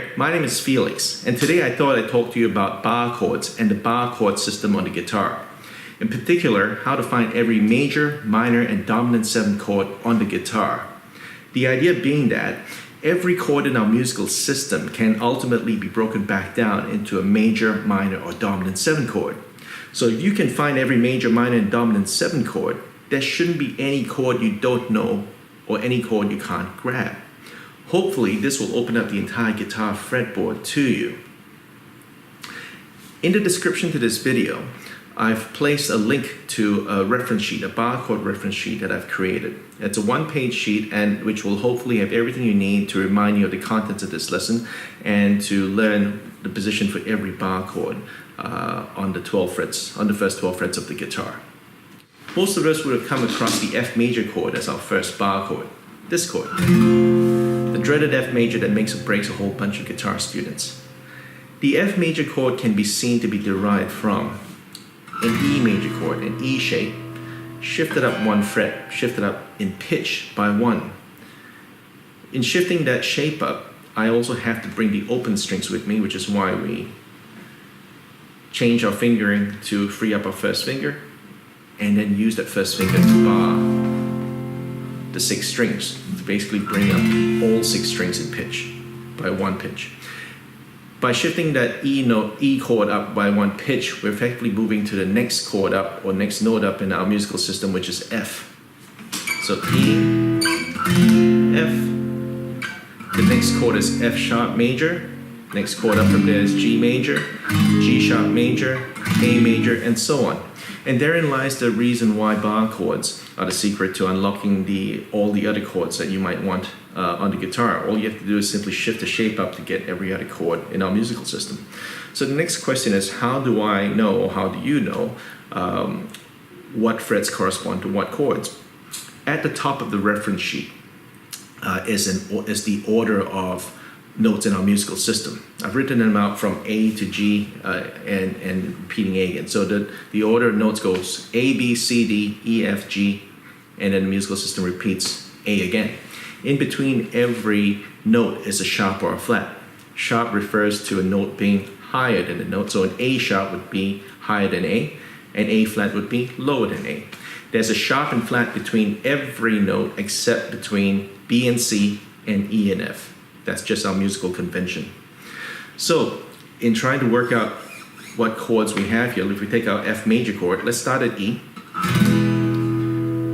there, my name is Felix, and today I thought I'd talk to you about bar chords and the bar chord system on the guitar. In particular, how to find every major, minor, and dominant 7 chord on the guitar. The idea being that every chord in our musical system can ultimately be broken back down into a major, minor, or dominant 7 chord. So if you can find every major, minor, and dominant 7 chord, there shouldn't be any chord you don't know or any chord you can't grab. Hopefully, this will open up the entire guitar fretboard to you. In the description to this video, I've placed a link to a reference sheet, a bar chord reference sheet that I've created. It's a one-page sheet and which will hopefully have everything you need to remind you of the contents of this lesson and to learn the position for every bar chord on the 12 frets, on the first 12 frets of the guitar. Most of us would have come across the F major chord as our first bar chord, this chord. The dreaded F major that makes or breaks a whole bunch of guitar students. The F major chord can be seen to be derived from an E major chord, an E shape, shifted up 1 fret, shifted up in pitch by 1. In shifting that shape up, I also have to bring the open strings with me, which is why we change our fingering to free up our first finger, and then use that first finger to bar the 6 strings, to basically bring up all 6 strings in pitch by 1 pitch. By shifting that E chord up by 1 pitch, we're effectively moving to the next chord up or next note up in our musical system, which is F. So E, F. The next chord is F sharp major. Next chord up from there is G major, G sharp major, A major, and so on. And therein lies the reason why bar chords are the secret to unlocking all the other chords that you might want on the guitar. All you have to do is simply shift the shape up to get every other chord in our musical system. So the next question is, how do I know, or how do you know, what frets correspond to what chords? At the top of the reference sheet is the order of notes in our musical system. I've written them out from A to G and repeating A again. So the order of notes goes A, B, C, D, E, F, G, and then the musical system repeats A again. In between every note is a sharp or a flat. Sharp refers to a note being higher than the note. So an A sharp would be higher than A, and A flat would be lower than A. There's a sharp and flat between every note except between B and C and E and F. That's just our musical convention. So, in trying to work out what chords we have here, if we take our F major chord, let's start at E.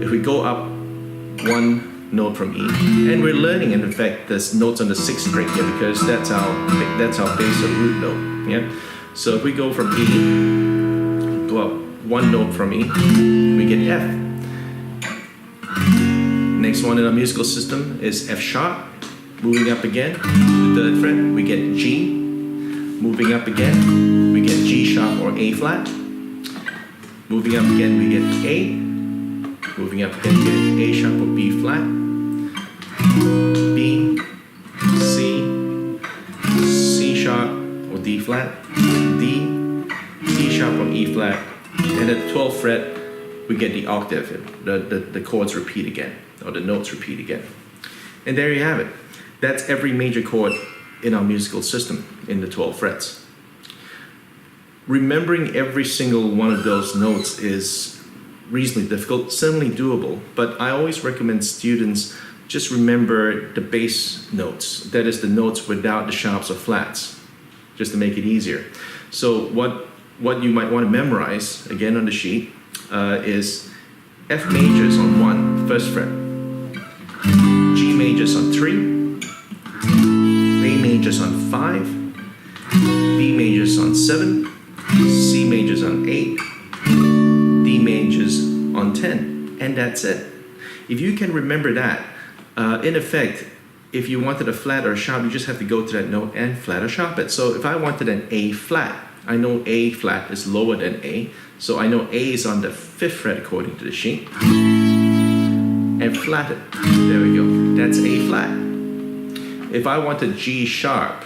If we go up 1 note from E, and we're learning, in effect, there's notes on the 6th string here because that's our bass or root note. Yeah. So if we go from E, go up 1 note from E, we get F. Next one in our musical system is F sharp. Moving up again, the 3rd fret, we get G. Moving up again, we get G sharp or A flat. Moving up again, we get A. Moving up again, we get A sharp or B flat. B, C, C sharp or D flat. D, D sharp or E flat. And at the 12th fret, we get the octave. The chords repeat again, or the notes repeat again. And there you have it. That's every major chord in our musical system in the 12 frets. Remembering every single one of those notes is reasonably difficult, certainly doable, but I always recommend students just remember the bass notes, that is the notes without the sharps or flats, just to make it easier. So what you might want to memorize, again on the sheet, is F majors on 1, 1st fret, G majors on 3, A majors on 5, B majors on 7, C majors on 8, D majors on 10, and that's it. If you can remember that, in effect, if you wanted a flat or a sharp, you just have to go to that note and flat or sharp it. So if I wanted an A flat, I know A flat is lower than A, so I know A is on the 5th fret according to the sheet, and flat it. There we go, that's A flat. If I wanted G sharp,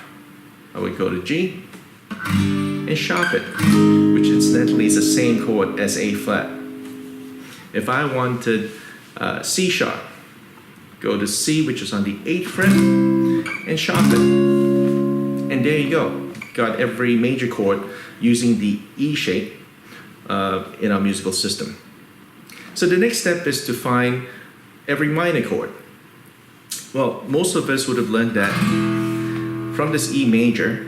I would go to G and sharp it, which incidentally is the same chord as A flat. If I wanted C sharp, go to C, which is on the 8th fret, and sharp it. And there you go. Got every major chord using the E shape in our musical system. So the next step is to find every minor chord. Well, most of us would have learned that from this E major,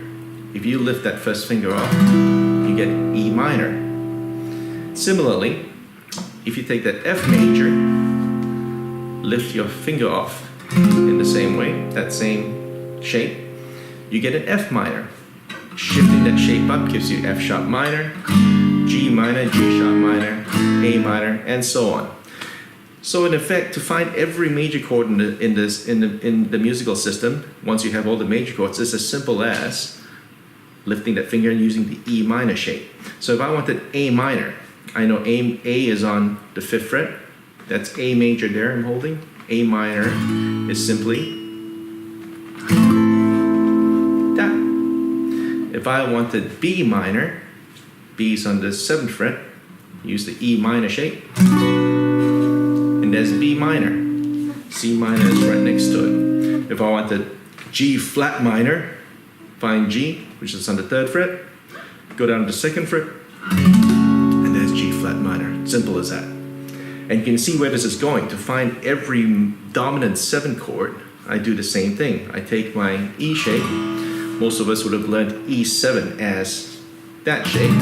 if you lift that first finger off, you get E minor. Similarly, if you take that F major, lift your finger off in the same way, that same shape, you get an F minor. Shifting that shape up gives you F sharp minor, G minor, G sharp minor, A minor, and so on. So in effect, to find every major chord in the musical system, once you have all the major chords, it's as simple as lifting that finger and using the E minor shape. So if I wanted A minor, I know A is on the 5th fret. That's A major there I'm holding. A minor is simply that. If I wanted B minor, B is on the 7th fret, use the E minor shape. And there's B minor. C minor is right next to it. If I wanted G flat minor, find G, which is on the 3rd fret, go down to the 2nd fret, and there's G flat minor. Simple as that. And you can see where this is going. To find every dominant 7 chord, I do the same thing. I take my E shape. Most of us would have learned E7 as that shape.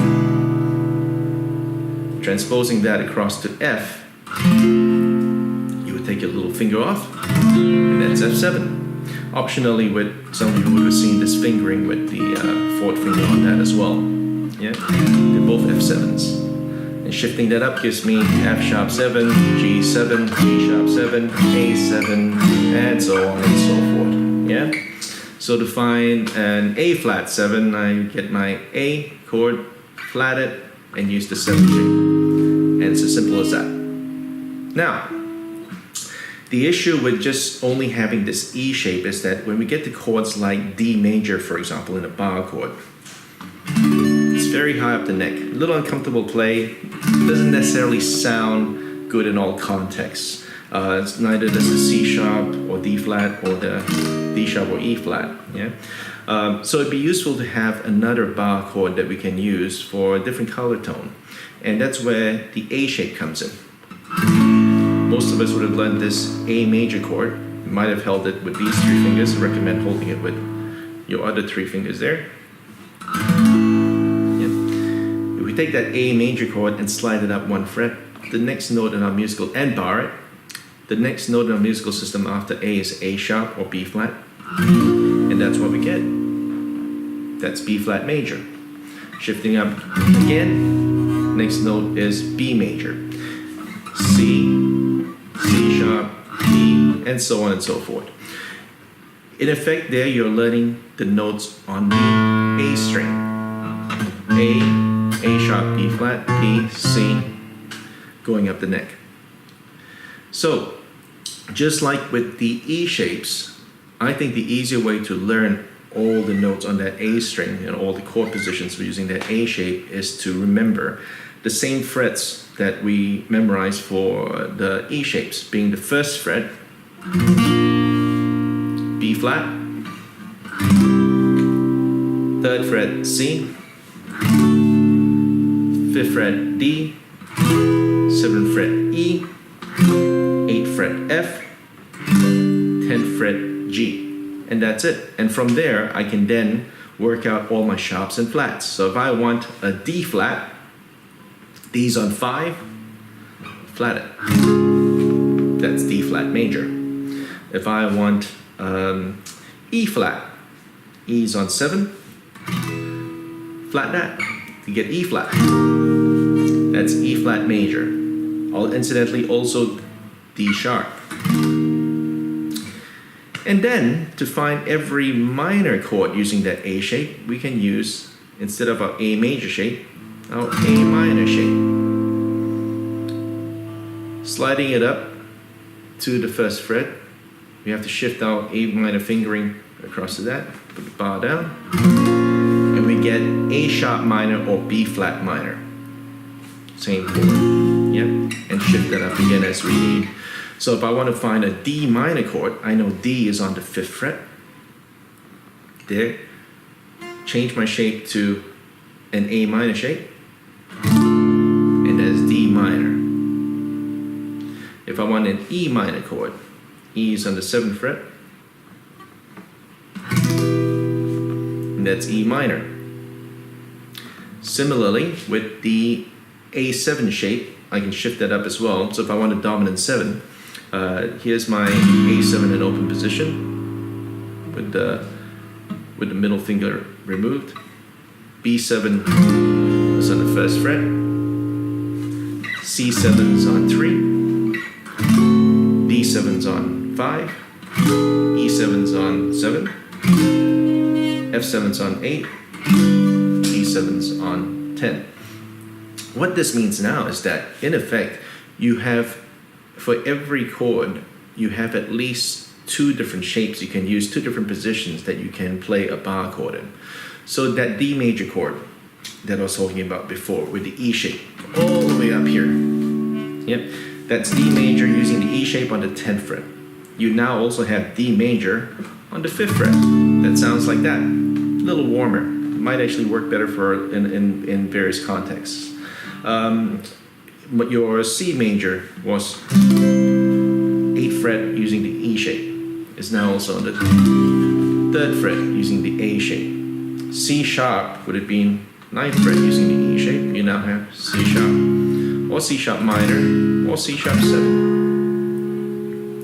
Transposing that across to F, you would take your little finger off, and that's F7. Optionally, some of you would have seen this fingering with the 4th finger on that as well. Yeah, they're both F7s. And shifting that up gives me F sharp 7, G7, G sharp 7, A7, and so on and so forth. Yeah. So to find an A flat 7, I get my A chord, flat it, and use the 7 shape. And it's as simple as that. Now, the issue with just only having this E shape is that when we get to chords like D major, for example, in a bar chord, it's very high up the neck, a little uncomfortable play, doesn't necessarily sound good in all contexts. Neither does the C sharp or D flat or the D sharp or E flat. Yeah. So it'd be useful to have another bar chord that we can use for a different color tone, and that's where the A shape comes in. Most of us would have learned this A major chord. You might have held it with these 3 fingers. I recommend holding it with your other 3 fingers there. If we take that A major chord and slide it up 1 fret, the next note in our musical, and bar it, the next note in our musical system after A is A sharp or B flat. And that's what we get. That's B flat major. Shifting up again, next note is B major. C, C sharp, D, and so on and so forth. In effect, there you're learning the notes on the A string. A sharp, B flat, B, C, going up the neck. So, just like with the E shapes, I think the easier way to learn all the notes on that A string and all the chord positions for using that A shape is to remember the same frets that we memorize for the E shapes, being the 1st fret, B flat, 3rd fret C, 5th fret D, 7th fret E, 8th fret F, 10th fret G. And that's it. And from there, I can then work out all my sharps and flats. So if I want a D flat, D's on 5, flat it. That's D flat major. If I want E flat, E's on 7, flat that to get E flat. That's E flat major. Incidentally, also D sharp. And then, to find every minor chord using that A shape, we can use, instead of our A major shape, our A minor shape. Sliding it up to the 1st fret, we have to shift our A minor fingering across to that, put the bar down, and we get A sharp minor or B flat minor. Same chord, yep, and shift that up again as we need. So if I want to find a D minor chord, I know D is on the 5th fret. There, change my shape to an A minor shape, and that's D minor. If I want an E minor chord, E is on the 7th fret, and that's E minor. Similarly, with the A7 shape, I can shift that up as well. So if I want a dominant 7, here's my A7 in open position with the middle finger removed. B7 is on the 1st fret. C7 is on 3. D7 is on 5. E7 is on 7. F7 is on 8. G7 is on 10. What this means now is that, in effect, you have, for every chord, you have at least 2 different shapes you can use, 2 different positions that you can play a bar chord in. So that D major chord that I was talking about before with the E shape, all the way up here. Yep, that's D major using the E shape on the 10th fret. You now also have D major on the 5th fret. That sounds like that. A little warmer. Might actually work better for in various contexts. But your C major was 8th fret using the E shape. It's now also on the 3rd fret using the A shape. C sharp would have been 9th fret using the E shape. You now have C sharp, or C sharp minor, or C sharp 7.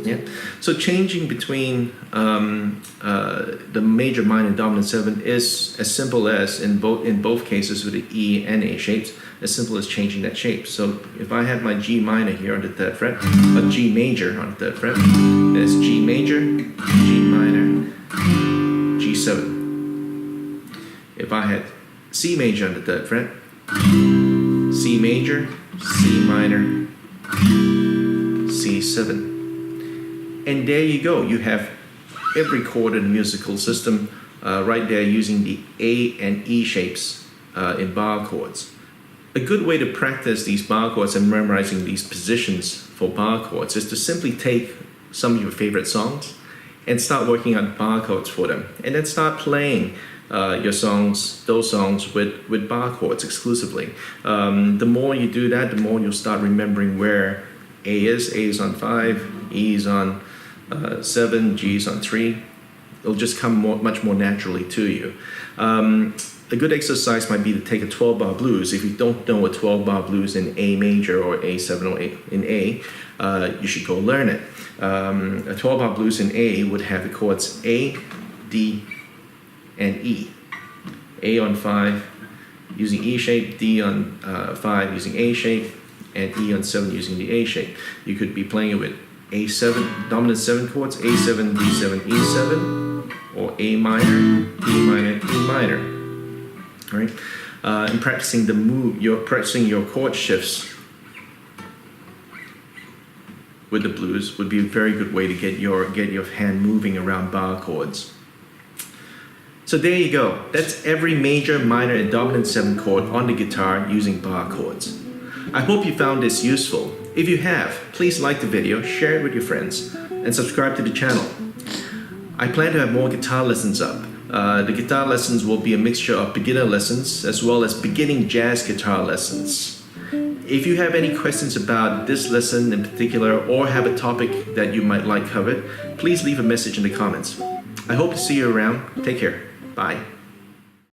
Yeah. So changing between the major, minor, and dominant 7 is as simple as in both cases with the E and A shapes, as simple as changing that shape. So if I have my G minor here on the 3rd fret, or G major on the 3rd fret, there's G major, G minor, G7. If I had C major on the 3rd fret, C major, C minor, C7. And there you go. You have every chord in the musical system right there using the A and E shapes in bar chords. A good way to practice these bar chords and memorizing these positions for bar chords is to simply take some of your favorite songs and start working on bar chords for them. And then start playing your songs, those songs with bar chords exclusively. The more you do that, the more you'll start remembering where A is. A is on 5, E is on 7, G is on 3. It'll just come much more naturally to you. A good exercise might be to take a 12-bar blues. If you don't know a 12-bar blues in A major or A7 or in A, you should go learn it. A 12-bar blues in A would have the chords A, D, and E. A on 5 using E shape, D on 5 using A shape, and E on 7 using the A shape. You could be playing it with A7, dominant 7 chords, A7, D7, E7, or A minor, D minor, E minor. All right? And practicing practicing your chord shifts with the blues would be a very good way to get your hand moving around bar chords. So there you go. That's every major, minor, and dominant 7 chord on the guitar using bar chords. I hope you found this useful. If you have, please like the video, share it with your friends, and subscribe to the channel. I plan to have more guitar lessons up. The guitar lessons will be a mixture of beginner lessons as well as beginning jazz guitar lessons. If you have any questions about this lesson in particular or have a topic that you might like covered, please leave a message in the comments. I hope to see you around. Take care. Bye.